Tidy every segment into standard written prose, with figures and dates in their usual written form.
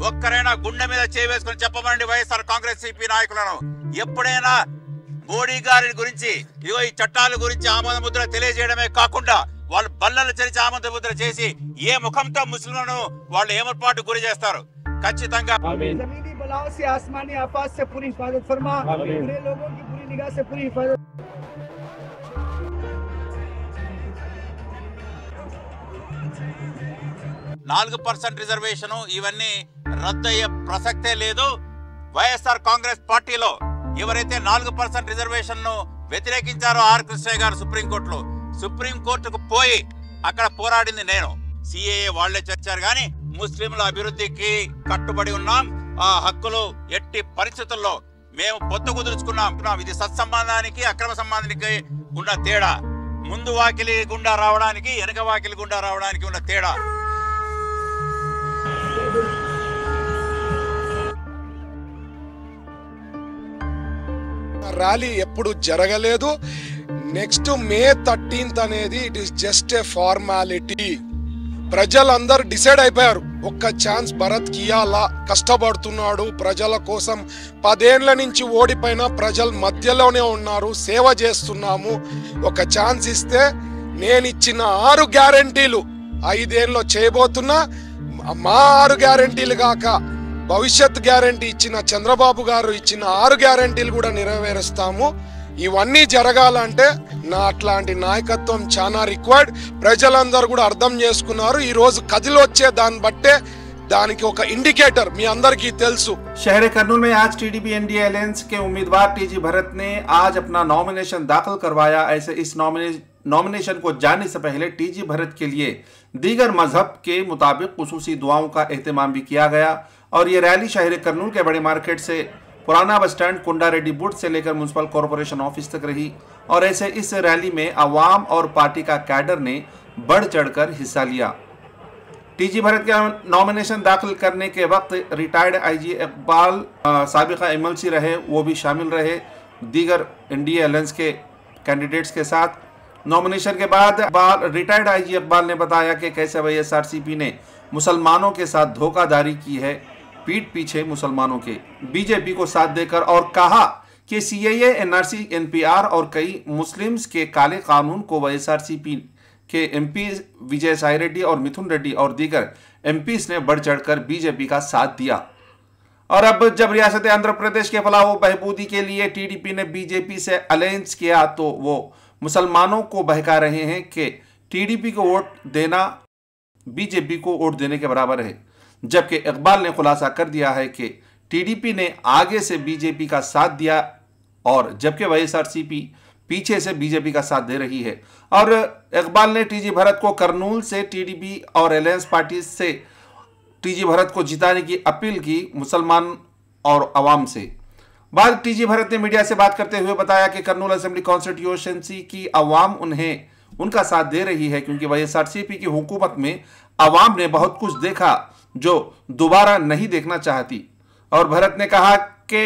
ఒక్కరైనా గుండె మీద చేవేసుకుని చెప్పమండి వైఎస్ఆర్ కాంగ్రెస్ సిపి నాయకులను. ఎప్పుడైనా మోడీ గారి గురించి ఇగో ఈ చట్టాల గురించి ఆమోద ముద్ర తెలియజేయడమే కాకుండా వాళ్ళు బల్లలు చరిచి ఆమోద ముద్ర చేసి ఏ ముఖంతో ముస్లింలను వాళ్ళు ఏమర్పాటు గురి చేస్తారు. ఖచ్చితంగా నాలుగు 4% రిజర్వేషన్ ఇవన్నీ రద్దయ్యే ప్రసక్తే లేదు. వైఎస్ఆర్ కాంగ్రెస్ పార్టీలో ఎవరైతే 4% రిజర్వేషన్ ను వ్యతిరేకించారో ఆర్ కృష్ణయ్య గారు సుప్రీంకోర్టుకు పోయి అక్కడ పోరాడింది నేను. సిఏఏ వాళ్లే చర్చారు కానీ ముస్లింల అభివృద్ధికి కట్టుబడి ఉన్నాం. ఆ హక్కులు ఎట్టి పరిస్థితుల్లో మేము పొత్తు కుదుర్చుకున్నాం. ఇది సత్సంబంధానికి అక్రమ సంబంధానికి ఉన్న తేడా. ముందు వాకిలి గుండా రావడానికి వెనక వాకిలి గుండా రావడానికి ఉన్న తేడా. ర్యాలీ ఎప్పుడు జరగలేదు. నెక్స్ట్ మే 13th అనేది it is just a formality. ప్రజలందరూ డిసైడ్ అయిపోయారు. ఒక్క ఛాన్స్ భరత్ కియాలా కష్టపడుతున్నాడు ప్రజల కోసం. 10 ఏళ్ల నుంచి ఓడిపోయిన ప్రజల మధ్యలోనే ఉన్నారు, సేవ చేస్తున్నాము. ఒక ఛాన్స్ ఇస్తే నేను ఇచ్చిన 6 గ్యారంటీలు 5 ఏళ్ళలో చేయబోతున్నా. మా 6 గ్యారంటీలు కాక భవిష్యత్ గ్యారంటీ ఇచ్చిన చంద్రబాబు గారు ఇచ్చిన 6 గ్యారంటీలు కూడా నెరవేరుస్తాము. ఇవన్నీ జరగాలంటే నా అట్లాంటి నాయకత్వం చాలా రిక్వైర్డ్. ప్రజలందరూ కూడా అర్థం చేసుకున్నారు. ఈ రోజు కదిలి వచ్చే దాన్ని బట్టే దానికి ఒక इंडिकेटर మీ అందరికీ తెలుసు. शहर कर्नूल में आज टीडीपी एनडीए अलायंस के उम्मीदवार टीजी भरत ने आज अपना नॉमिनेशन दाखिल करवाया। ऐसे इस नॉमिनेशन को जाने से पहले टीजी भरत के लिए दीगर मजहब के मुताबिक खुसूसी दुआओं का एहतमाम भी किया गया। और ये रैली शहर कर्नूल के बड़े मार्केट से पुराना बस स्टैंड कुंडा रेड्डी बुट से लेकर म्युनिसिपल कॉरपोरेशन ऑफिस तक रही। और ऐसे इस रैली में अवाम और पार्टी का कैडर ने बढ़ चढ़कर हिस्सा लिया। टीजी भरत का नॉमिनेशन दाखिल करने के वक्त रिटायर्ड आईजी इकबाल साबिका एमएलसी रहे, वो भी शामिल रहे दीगर एनडीए अलायंस के कैंडिडेट्स के साथ। नॉमिनेशन के बाद रिटायर्ड आईजी इकबाल ने बताया कि कैसे वाईएसआरसीपी ने मुसलमानों के साथ धोखाधड़ी की है, पीठ पीछे मुसलमानों के बीजेपी को साथ देकर, और कहा कि सीएए, एनआरसी, एनपीआर और कई मुस्लिम्स के काले कानून को वाईएसआरसीपी के एमपी विजय साई रेड्डी और मिथुन रेड्डी और दीगर एमपीस ने बढ़ चढ़कर बीजेपी का साथ दिया। और अब जब रियासत आंध्र प्रदेश के फलाह व बहबूदी के लिए टीडीपी ने बीजेपी से अलायंस किया तो वो मुसलमानों को बहका रहे हैं कि टीडीपी को वोट देना बीजेपी को वोट देने के बराबर है। जबकि इकबाल ने खुलासा कर दिया है कि टीडीपी ने आगे से बीजेपी का साथ दिया और जबकि वाईएसआरसीपी पीछे से बीजेपी का साथ दे रही है। और इकबाल ने टीजी भरत को कर्नूल से टीडीपी और अलायंस पार्टी से टीजी भरत को जिताने की अपील की मुसलमान और अवाम से। बाद टीजी भरत ने मीडिया से बात करते हुए बताया कि कर्नूल असेंबली कॉन्स्टिट्यूशंसी की अवाम उन्हें उनका साथ दे रही है क्योंकि वाईएसआरसीपी की हुकूमत में अवाम ने बहुत कुछ देखा जो दोबारा नहीं देखना चाहती। और भरत ने कहा कि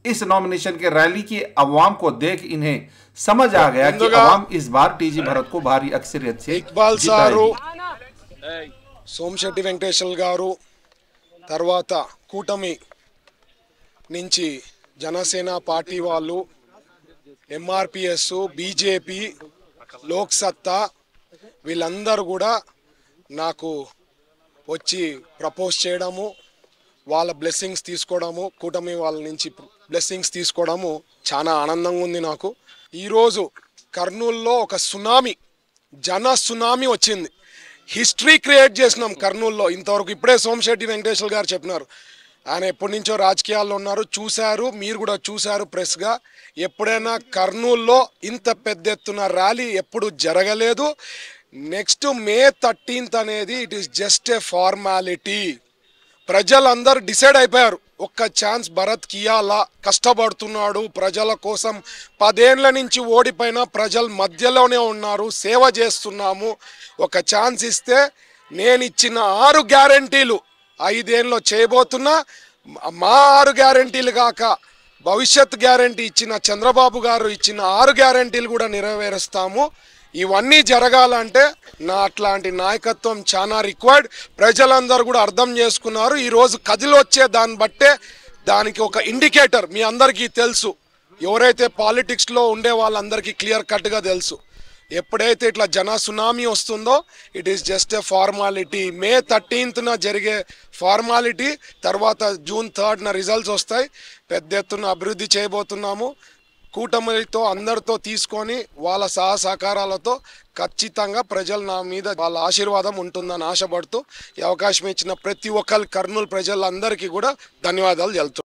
इस नॉमिनेशन के रैली की अवाम को देख इन्हें समझ आ गया कि अवाम इस बार टीजी भरत को भारी अक्सरियत से इकबाल सारू, సోమశెట్టి వెంకటేశ్వర గారు, తర్వాత కూటమి నుంచి జనసేన పార్టీ వాళ్ళు, ఎంఆర్పిఎస్, బీజేపీ, లోక్ సత్తా వీళ్ళందరూ కూడా నాకు వచ్చి ప్రపోజ్ చేయడము, వాళ్ళ బ్లెస్సింగ్స్ తీసుకోవడము, కూటమి వాళ్ళ నుంచి బ్లెస్సింగ్స్ తీసుకోవడము చాలా ఆనందంగా ఉంది నాకు. ఈరోజు కర్నూలులో ఒక సునామీ, జన సునామీ వచ్చింది. హిస్టరీ క్రియేట్ చేసినాం కర్నూలులో. ఇంతవరకు ఇప్పుడే సోమశెట్టి వెంకటేశ్వర గారు చెప్పినారు, ఆయన ఎప్పటి నుంచో రాజకీయాల్లో ఉన్నారు, చూశారు, మీరు కూడా చూశారు ప్రెస్గా. ఎప్పుడైనా కర్నూలులో ఇంత పెద్ద ఎత్తున ర్యాలీ ఎప్పుడు జరగలేదు. నెక్స్ట్ మే 13th అనేది it is just a formality. ప్రజలందరూ డిసైడ్ అయిపోయారు. ఒక్క ఛాన్స్ భరత్ కియాలా కష్టపడుతున్నాడు ప్రజల కోసం. 10 ఏళ్ల నుంచి ఓడిపోయిన ప్రజల మధ్యలోనే ఉన్నారు, సేవ చేస్తున్నాము. ఒక ఛాన్స్ ఇస్తే నేను ఇచ్చిన 6 గ్యారంటీలు 5 ఏళ్ళలో చేయబోతున్నా. మా 6 గ్యారంటీలు కాక భవిష్యత్ గ్యారంటీ ఇచ్చిన చంద్రబాబు గారు ఇచ్చిన 6 గ్యారంటీలు కూడా నెరవేరుస్తాము. ఇవన్నీ జరగాలంటే నా అట్లాంటి నాయకత్వం చాలా రిక్వైర్డ్. ప్రజలందరూ కూడా అర్థం చేసుకున్నారు. ఈరోజు కదిలొచ్చే దాన్ని బట్టే దానికి ఒక ఇండికేటర్ మీ అందరికీ తెలుసు. ఎవరైతే పాలిటిక్స్లో ఉండే వాళ్ళందరికీ క్లియర్ కట్గా తెలుసు. ఎప్పుడైతే ఇట్లా జన సునామీ వస్తుందో it is just a formality. May 13న జరిగే ఫార్మాలిటీ. తర్వాత జూన్ 3న రిజల్ట్స్ వస్తాయి. పెద్ద ఎత్తున అభివృద్ధి చేయబోతున్నాము. కూటమితో అందరితో తీసుకొని వాళ్ళ సహకారాలతో ఖచ్చితంగా ప్రజలు నా మీద వాళ్ళ ఆశీర్వాదం ఉంటుందని ఆశపడుతూ ఈ అవకాశం ఇచ్చిన ప్రతి ఒక్కరి కర్నూలు ప్రజలందరికీ కూడా ధన్యవాదాలు తెలుపుతున్నాను.